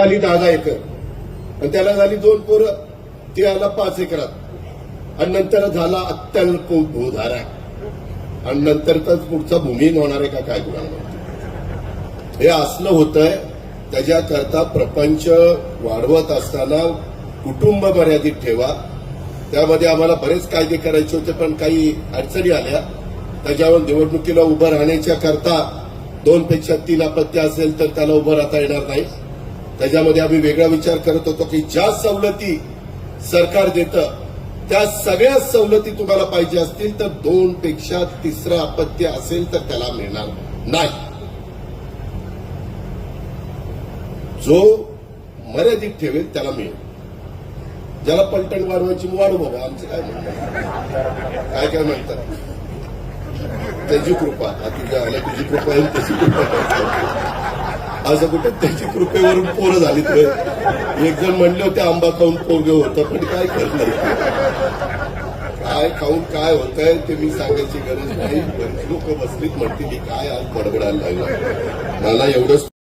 झाली 10 एकर आणि त्याला झाली 2 पोरं, ती आला 5 एकरात आणि नंतर झाला अत्यल्प भूधारा आणि नंतर तर पुढचा भूमिहीन होणार आहे का काय गुन्हा. हे असलं होतंय. त्याच्याकरता प्रपंच वाढवत असताना कुटुंब मर्यादित ठेवा. त्यामध्ये आम्हाला बरेच कायदे करायचे होते पण काही अडचणी आल्या. त्याच्यावर निवडणुकीला उभं राहण्याच्या करता 2 पेक्षा 3 अपत्य असेल तर त्याला उभं राहता येणार नाही. त्याच्यामध्ये आम्ही वेगळा विचार करत होतो की ज्या सवलती सरकार देतं त्या सगळ्या सवलती तुम्हाला पाहिजे असतील तर 2 पेक्षा 3रं अपत्य असेल तर त्याला मिळणार नाही. जो मर्यादित ठेवेल त्याला मिळेल. ज्याला पलटण वाढवायची वाढू बाबा, आमचं काय म्हणतात काय काय म्हणतात त्याची कृपा. तुझ्या आल्या तुझी कृपा आहे त्याची कृपा. असं कुठे त्याची कृपेवरून पोरं झाली तर एक जण म्हणले होते आंबा खाऊन पोरगे होतं पण काय करणार. काय खाऊन काय होतंय ते मी सांगायची गरज नाही. लोक बसलीत म्हणतील की काय आज बडबडायला लागलं. मला एवढंच